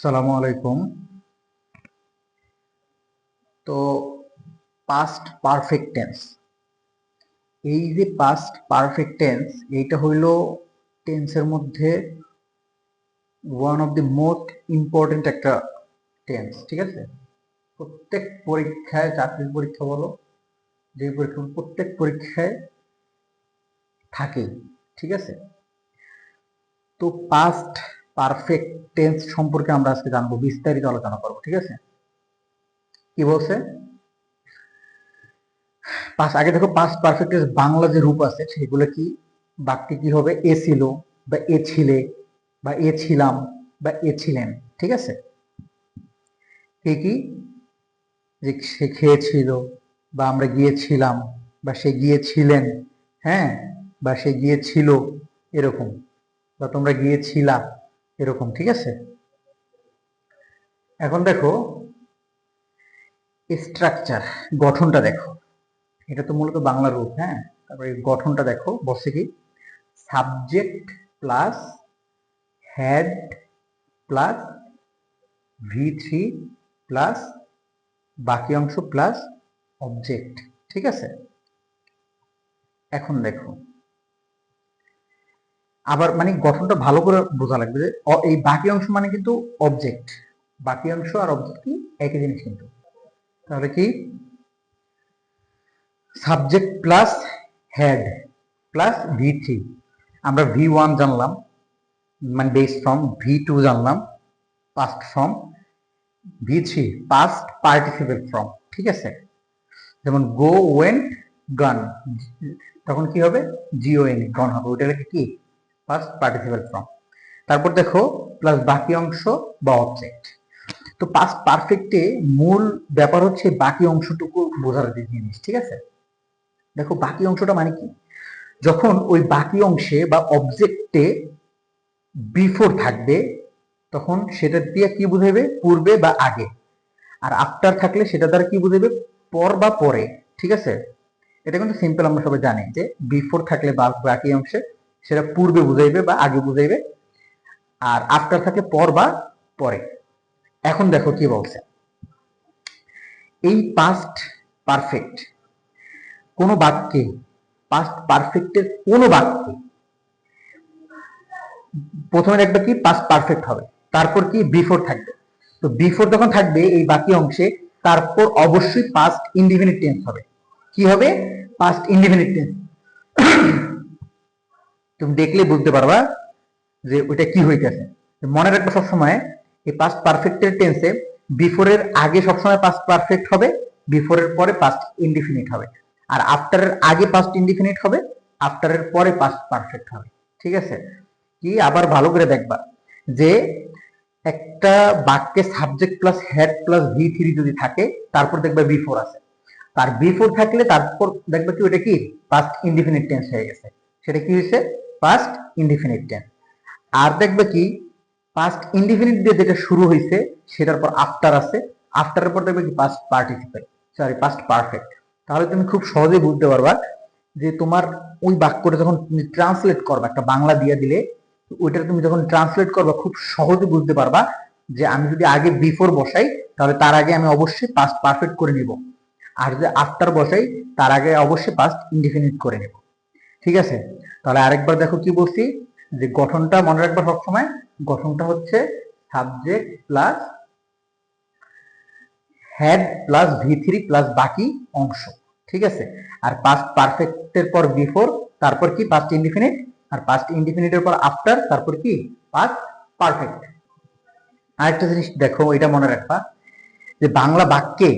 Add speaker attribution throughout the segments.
Speaker 1: সালামু আলাইকুম। তো পাস্ট পারফেক্ট টেন্স, এই যে পাস্ট পারফেক্ট টেন্স, এইটা হইল টেন্সের মধ্যে one of the most important একটা টেন্স। ঠিক আছে, প্রত্যেক পরীক্ষায়, চাকরির পরীক্ষা বলো, যে পরীক্ষা, প্রত্যেক পরীক্ষায় থাকে। ঠিক আছে, তো পাস্ট পারফেক্ট টেন্স সম্পর্কে আমরা আজকে জানবো, বিস্তারিত আলোচনা করবো। ঠিক আছে, কি বলছে? আগে দেখো, পাস্ট পারফেক্টের বাংলা যে রূপ আছে সেগুলো কি? বাক্যে কি হবে? এ ছিল, বা এ ছিলে, বা এ ছিলাম, বা এ ছিলেন। ঠিক আছে, কে কি? যে সে খেয়েছিল, বা আমরা গিয়েছিলাম, বা সে গিয়েছিলেন, হ্যাঁ, বা সে গিয়েছিল, এরকম, বা তোমরা গিয়েছিলা, এরকম। ঠিক আছে, এখন দেখো স্ট্রাকচার, গঠনটা দেখো। এটা তো মূলত বাংলা রূপ, হ্যাঁ। তারপরে গঠনটা দেখো, বসে কি? Subject plus had plus V3 plus বাকি অংশ প্লাস অবজেক্ট। ঠিক আছে, এখন দেখো আবার মানে গঠনটা ভালো করে বোঝা লাগবে যে এই বাকি অংশ মানে কিন্তু অবজেক্ট। বাকি অংশ আর অবজেক্ট কি? একই জিনিস কিন্তু। তাহলে কি? Subject plus had plus V3, আমরা V1 জানলাম, মানে বেস ফ্রম, V2 জানলাম past from, V3 past participle from. ঠিক আছে, যেমন গো, ওয়েন্ট, গান, তখন কি হবে? GON, গন হবে। ওইটা কি? First participle form. তারপর দেখো প্লাস বাকি অংশ বা অবজেক্ট। তো পাস্ট পারফেক্টে মূল ব্যাপার হচ্ছে বাকি অংশটুকু বোঝার যে জিনিস। ঠিক আছে, দেখো বাকি অংশটা মানে কি? যখন ওই বাকি অংশে বা অবজেক্টে বিফোর থাকবে, তখন সেটা দিয়ে কি বুঝাবে? পূর্বে বা আগে। আর আফটার থাকলে সেটা দ্বারা কি বুঝাবে? পর বা পরে। ঠিক আছে, এটা কিন্তু সিম্পল, আমরা সবাই জানি যে বিফোর থাকলে বা বাকি অংশে সেটা পূর্বে বুঝাইবে বা আগে বুঝাইবে, আর আফটার থাকে পর বা পরে। এখন দেখো কি বলছে, এই পাস্ট পারফেক্ট কোন বাক্যে, পাস্ট পারফেক্টের কোন বাক্যে প্রথমে দেখবে কি? পাস্ট পারফেক্ট হবে, তারপর কি? বিফোর থাকবে। তো বিফোর যখন থাকবে এই বাকি অংশে, তারপর অবশ্যই পাস্ট ইনডিফিনিট টেন্স হবে। কি হবে? Past indefinite tense. তুমি দেখলে বুঝতে পারবা যে ওইটা কি হইতেছে। মনে রাখবে সবসময়, এই পাস্ট পারফেক্টের টেন্সে বিফোরের আগে সবসময় পাস্ট পারফেক্ট হবে, বিফোরের পরে পাস্ট ইনডিফিনিট হবে, আর আফটারের আগে পাস্ট ইনডিফিনিট হবে, আফটারের পরে পাস্ট পারফেক্ট হবে। ঠিক আছে, কি? আবার ভালো করে দেখবা যে একটা বাক্যে subject plus had plus V3 যদি থাকে, তারপর দেখবে বিফোর আছে। তার বিফোর থাকলে তারপর দেখবে কি ওটা কি? পাস্ট ইনডিফিনিট টেন্স হয়ে গেছে। সেটা কি হয়েছে? Past indefinite tense. আর দেখবে কি? পাস্ট ইনডিফিনিট দিয়ে যেটা শুরু হয়েছে সেটার পর আফটার আছে, আফটারের পর দেখবে কি? Past participle, sorry past perfect. তাহলে তুমি খুব সহজেই বুঝতে পারবা যে তোমার ওই বাক্যটা যখন তুমি ট্রান্সলেট করবা, একটা বাংলা দিয়ে দিলে ওইটা তুমি যখন ট্রান্সলেট করবা, খুব সহজে বুঝতে পারবা যে আমি যদি আগে বিফোর বসাই, তাহলে তার আগে আমি অবশ্যই পাস্ট পারফেক্ট করে নিব, আর যদি আফটার বসাই তার আগে অবশ্যই পাস্ট ইনডিফিনিট করে নেব। ঠিক আছে, তাহলে আরেকবার দেখো কি বলছি, যে গঠনটা মনে রাখবা সবসময়। গঠনটা হচ্ছে subject plus had plus V3 plus বাকি অংশ। ঠিক আছে, আর পাস্ট পারফেক্টের পর বিফোর, তারপর কি? পাস্ট ইনডিফিনিট, আর পাস্ট ইনডিফিনিটের পর আফটার, তারপর কি? Past perfect. আরেকটা জিনিস দেখো, এটা মনে রাখবা যে বাংলা বাক্যে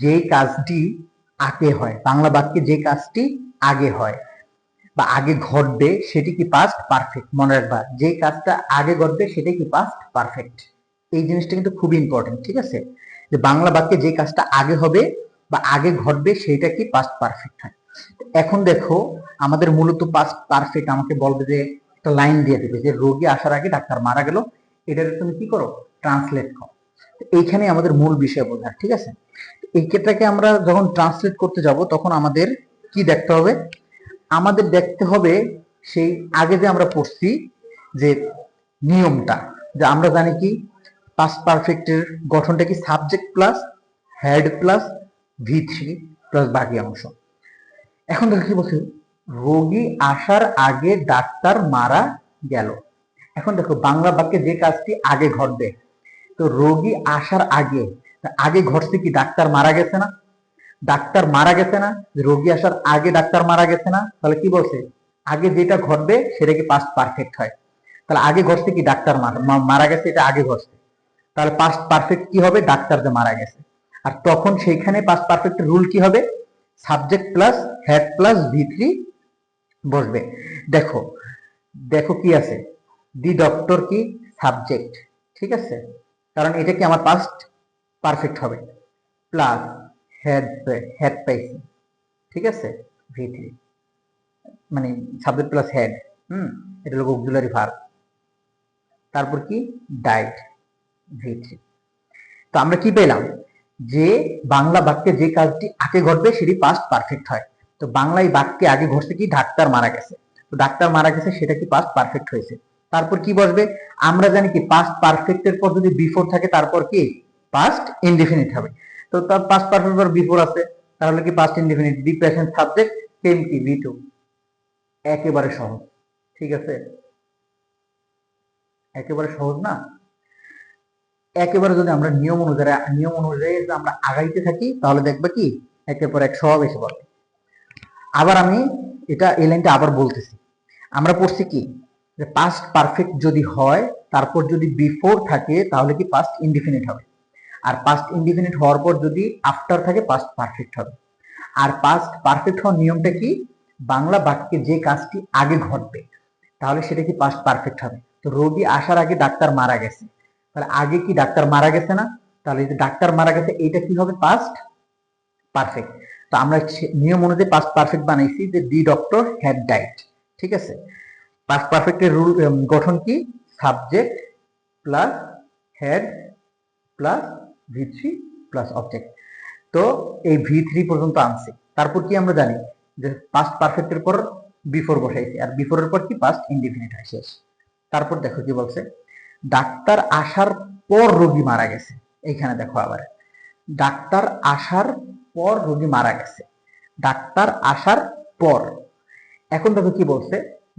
Speaker 1: যে কাজটি আগে হয়, বাংলা বাক্যে যে কাজটি আগে হয় বা আগে ঘটবে, সেটি কি? Past perfect. মনে রাখবা, যে কাজটা আগে ঘটবে সেটাই কি? Past perfect. এই জিনিসটা কিন্তু খুবই ইম্পর্টেন্ট। ঠিক আছে, যে বাংলা বাক্যে যে কাজটা আগে হবে বা আগে ঘটবে সেটা কি? পাস্ট পারফেক্ট হয়। এখন দেখো, আমাদের মূলত পাস্ট পারফেক্ট আমাকে বলবে যে একটা লাইন দিয়ে দেবে যে রোগী আসার আগে ডাক্তার মারা গেল, এটাকে তুমি কি করো? ট্রান্সলেট করো। এইখানে আমাদের মূল বিষয় বোঝা। ঠিক আছে, এই ক্ষেত্রে আমরা যখন ট্রান্সলেট করতে যাব, তখন আমাদের কি দেখতে হবে? আমাদের দেখতে হবে সেই আগে যে আমরা পড়ছি যে নিয়মটা, যে আমরা জানি কি? পাস্ট পারফেক্টের গঠনটা কি subject plus had plus V3 plus বাকি অংশ। এখন দেখো কি বলছে, রোগী আসার আগে ডাক্তার মারা গেল। এখন দেখো বাংলা বাক্যে যে কাজটি আগে ঘটবে, তো রোগী আসার আগে আগে ঘটছে কি ডাক্তার মারা গেছে না, ডাক্তার মারা গেছে না, রোগী আসার আগে ডাক্তার মারা গেছে না, তাহলে কি বলছে আগে যেটা ঘটবে সেটা কি পাস্ট পারফেক্ট হয়। তাহলে আগে ঘটছে কি ডাক্তার মারা গেছে, এটা আগে ঘটছে, তাহলে পাস্ট পারফেক্ট কি হবে ডাক্তার যে মারা গেছে। আর তখন সেইখানে পাস্ট পারফেক্ট রুল কি হবে, subject plus had plus V3 বসবে। দেখো দেখো কি আছে, দি ডক্টর কি সাবজেক্ট, ঠিক আছে, কারণ এটা কি আমার পাস্ট পারফেক্ট হবে, প্লাস হ্যাড হ্যাড পাইছি, ঠিক আছে, V3 মানে সাবজেক্ট প্লাস হ্যাড, এটা হলো অক্সিলারি ভার্ব, তারপর কি ডাইড V3। তো আমরা কি পেলাম, যে বাংলা বাক্যে যে কাজটি আগে ঘটবে সেটি পাস্ট পারফেক্ট হয়। তো বাংলায় বাক্যে আগে ঘটছে কি ডাক্তার মারা গেছে, তো ডাক্তার মারা গেছে সেটা কি পাস্ট পারফেক্ট হয়েছে। তারপর কি বসবে, আমরা জানি কি পাস্ট পারফেক্টের পর যদি বিফোর থাকে তারপর কি পাস্ট ইনডিফিনিট হবে। তো তার পাস্ট পারফেক্ট পর বিফোর আছে, তাহলে কি past indefinite, the present subject came কি V2। একেবারে সহজ, ঠিক আছে, একেবারে সহজ না। একেবারে যদি আমরা নিয়ম অনুযায়ী আমরা আগাইতে থাকি তাহলে দেখবে কি একের পর এক সব এসে পড়বে। আবার আমি এটা এই লাইনটা আবার বলতেছি, আমরা পড়ছি কি যে পাস্ট পারফেক্ট যদি হয় তারপর যদি বিফোর থাকে তাহলে কি পাস্ট ইনডিফিনিট হবে, আর পাস্ট ইনডিফিনিট হওয়ার পর যদি আফটার থাকে পাস্ট পারফেক্ট হবে। আর পাস্ট পারফেক্ট হওয়ার নিয়মটা কি, বাংলা বাক্যে যে কাজটি আগে ঘটবে তাহলে সেটা কি পাস্ট পারফেক্ট হবে। তো রোগী আসার আগে ডাক্তার মারা গেছে, তাহলে আগে কি ডাক্তার মারা গেছে না, তাহলে যে ডাক্তার মারা গেছে এটা কি হবে পাস্ট পারফেক্ট। তো আমরা নিয়ম অনুযায়ী পাস্ট পারফেক্ট বানাইছি যে দি ডক্টর হ্যাড ডাইড, ঠিক আছে। পাস্ট পারফেক্টের রুল গঠন কি subject plus had plus V3 plus object. তো এই V3 পর্যন্ত আনছি, তারপর কি আমরা জানি যে পাস্ট পারফেক্টের পর বিফোর বসাইছি, আর বিফোরের পর কি পাস্ট ইনডিফিনিট হয় শেষ। তারপর দেখো কি বলছে, ডাক্তার আসার পর রোগী মারা গেছে। এইখানে দেখো আবার ডাক্তার আসার পর রোগী মারা গেছে, ডাক্তার আসার পর। এখন দেখো কি বলছে,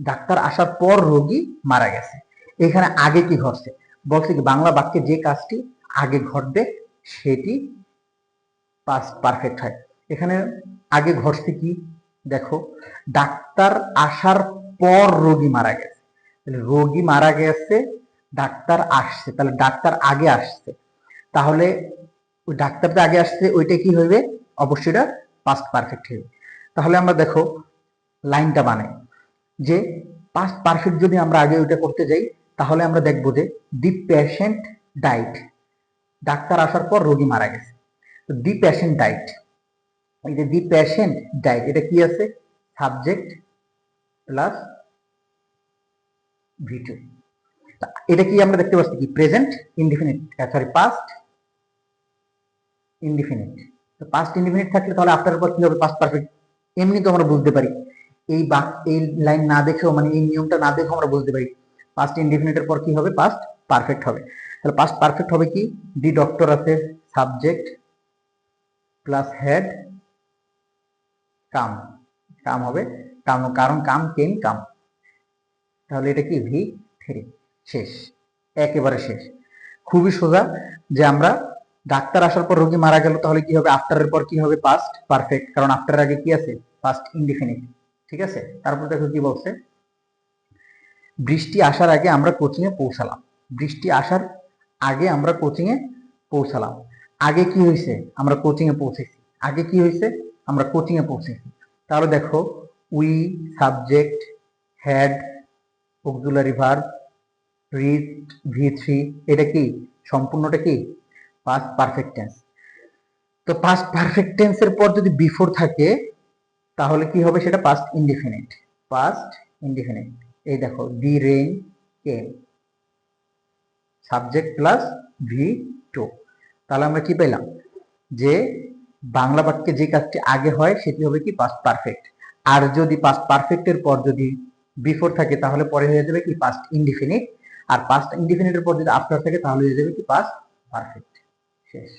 Speaker 1: ডাক্তার আসার পর রোগী মারা গেছে। এখানে আগে কি ঘটছে, বলছে কি বাংলা বাক্যে যে কাজটি আগে ঘটবে সেটি পাস্ট পারফেক্ট হয়। এখানে আগে ঘটছে কি দেখো, ডাক্তার আসার পর রোগী মারা গেছে, তাহলে রোগী মারা গেছে ডাক্তার আসছে, তাহলে ডাক্তার আগে আসছে, তাহলে ওই ডাক্তারটা আগে আসছে ওইটা কি হইবে, অবশ্যই এটা পাস্ট পারফেক্ট হইবে। তাহলে আমরা দেখো লাইনটা বানাই যে পাস্ট পারফেক্ট যদি আমরা আগে ওইটা করতে যাই তাহলে আমরা দেখবো যে দি পেশেন্ট ডাইড, ডাক্তার আসার পর রোগী মারা গেছে, তো দি পেশেন্ট ডাইড, এই যে দি পেশেন্ট ডাইড এটা কি আছে সাবজেক্ট প্লাস V2। এটা কি আমরা দেখতে পাচ্ছি কি present indefinite, sorry past indefinite. তো পাস্ট ইনডিফিনিট থাকলে তাহলে আফটার পর কি হবে পাস্ট পারফেক্ট। এমনি তো আমরা বুঝতে পারি, এই লাইন না দেখেও মানে এই নিয়মটা না দেখেও আমরা বুঝতে পারি পাস্ট ইনডিফিনিটের পর কি হবে পাস্ট পারফেক্ট হবে। তাহলে পাস্ট পারফেক্ট হবে কি দি ডক্টর আছে সাবজেক্ট প্লাস হেড কাম, কাম হবে কাম, কারণ কাম কেম কাম, তাহলে এটা কি V3 শেষ, একেবারে শেষ। খুবই সোজা যে আমরা ডাক্তার আসার পর রোগী মারা গেল তাহলে কি হবে আফটারের পর কি হবে পাস্ট পারফেক্ট, কারণ আফটারের আগে কি আছে পাস্ট ইনডিফিনিট, ঠিক আছে। তারপর দেখো কি বলছে, বৃষ্টি আসার আগে আমরা কোচিং এ পৌঁছালাম, বৃষ্টি আসার আগে আমরা কোচিং এ পৌঁছালাম। আগে কি হয়েছে আমরা কোচিং এ পৌঁছেছি, আগে কি হয়েছে আমরা কোচিং এ পৌঁছেছি। তাহলে দেখো we subject had auxiliary verb reached V3, এটা কি সম্পূর্ণটা কি পাস্ট পারফেক্ট টেন্স। তো পাস্ট পারফেক্ট টেন্সের পর যদি বিফোর থাকে তাহলে কি হবে সেটা পাস্ট ইনডিফিনিট, পাস্ট ইনডিফিনিট। এই দেখো the rain came, subject plus V2। তাহলে আমরা কি পেলাম যে বাংলা বাক্যে যে কাজটি আগে হয় সেটি হবে কি পাস্ট পারফেক্ট, আর যদি পাস্ট পারফেক্টের পর যদি বিফোর থাকে তাহলে পরে হয়ে যাবে কি পাস্ট ইনডিফিনিট, আর পাস্ট ইনডিফিনিটের পর যদি আফটার থাকে তাহলে হয়ে যাবে কি পাস্ট পারফেক্ট। শেষ।